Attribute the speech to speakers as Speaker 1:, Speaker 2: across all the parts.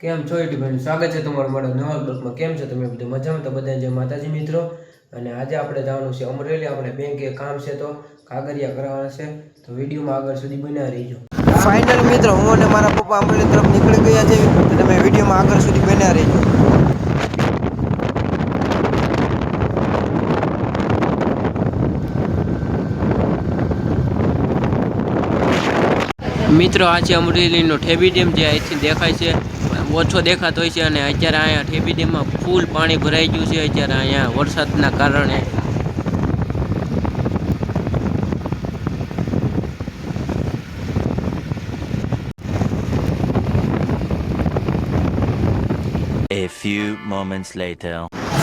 Speaker 1: કેમ છો યુટ્યુબ સ્વાગત છે તમારું મારા નવા બ્લોગમાં। કેમ છો તમે બધા મજામાં? તો બધા જય માતાજી મિત્રો। અને આજે આપણે જવાનું છે અમરેલી, આપણે બેંકે કામ છે તો કાગળિયા કરાવવાના છે, તો વિડીયોમાં આગળ સુધી બન્યા રહીજો। ફાઇનલ મિત્રો, હું અને મારા પપ્પા અમરેલી તરફ નીકળી ગયા છે, તો તમે વિડીયોમાં આગળ સુધી બન્યા રહીજો। મિત્રો આ છે અમરેલીનો ઠેબી ડેમ, જે અહીંથી દેખાય છે, ઓછો દેખાતો હોય છે। અને અત્યારે અહીંયા ઠેબી ડેમમાં ફૂલ પાણી ભરાઈ ગયું છે અત્યારે અહીંયા વરસાદના કારણે।
Speaker 2: A few moments later.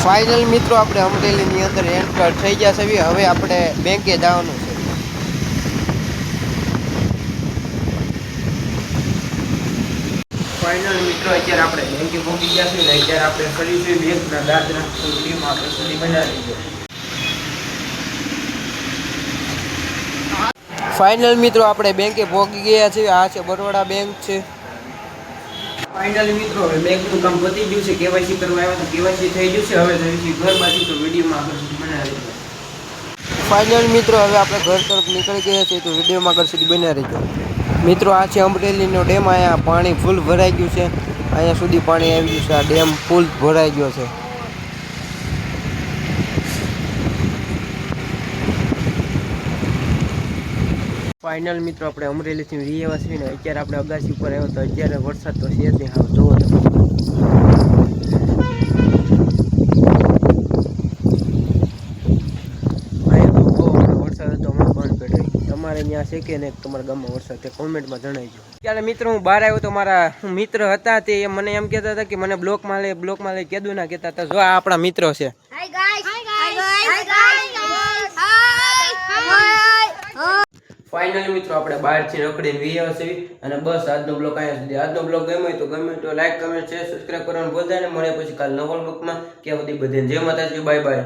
Speaker 1: Final મિત્રો, આપણે અમરેલીની અંદર એન્ટર થઈ ગયા છે। હવે આપણે બેંકે જવાનું છે। ફાઇનલ મિત્રો, અત્યારે આપણે બેંકે પહોંચી ગયા છીએ ને અત્યારે આપણે કરીશું બેંકના દાદરા વિડીયોમાં આપણે સુધી બનાવી દો। ફાઇનલ મિત્રો, આપણે બેંકે પહોંચી ગયા છીએ। આ છે બરોડા બેંક છે। ફાઇનલ મિત્રો, હવે બેંકનું કામ પતી ગયું છે, કેવાયસી કરવા આવ્યા તો કેવાયસી થઈ ગયું છે। હવે જઈશું ઘર બાજુ, તો વિડીયોમાં આગળ સુધી બનાવી દો। ફાઇનલ મિત્રો, હવે આપણે ઘર તરફ નીકળી ગયા છીએ, તો વિડીયોમાં આગળ સુધી બન્યા રહીજો। મિત્રો આ છે અમરેલીનો ડેમ, અહીંયા પાણી ફૂલ ભરાઈ ગયું છે, અહીંયા સુધી પાણી આવી ગયું છે, આ ડેમ ફૂલ ભરાઈ ગયો છે। ફાઇનલ મિત્રો, આપણે અમરેલીથી રીએવા છીએ ને અત્યારે આપણે અગાસી ઉપર આવ્યો, તો અત્યારે વરસાદ તો છે જ નહીં, હાવ જોવો તમે। વરસાદ હતો હમણાં બંધ પેટે, તમારે ત્યાં છે કે નહીં તમારા ગામમાં વરસાદ, તે કોમેન્ટમાં જણાવજો। ત્યારે મિત્રો હું બહાર આવ્યો તો મારા મિત્ર હતા, તે મને એમ કહેતા હતા કે મને બ્લોકમાં લઈ કીધું ના કહેતા હતા। જો આ આપણા મિત્રો છે। ફાઇનલી મિત્રો, આપણે બહારથી રખડીને વીયા છે, અને બસ આજનો બ્લોગ અહીંયા સુધી। આજનો બ્લોગ ગમ્યો હોય તો ગમે તો લાઈક, કમેન્ટ, શેર, સબસ્ક્રાઈબ કરવાનું ભૂલતા નહીં। મળે પછી કાલ નવા બ્લોગમાં, કે બધી જય માતાજી, બાય બાય।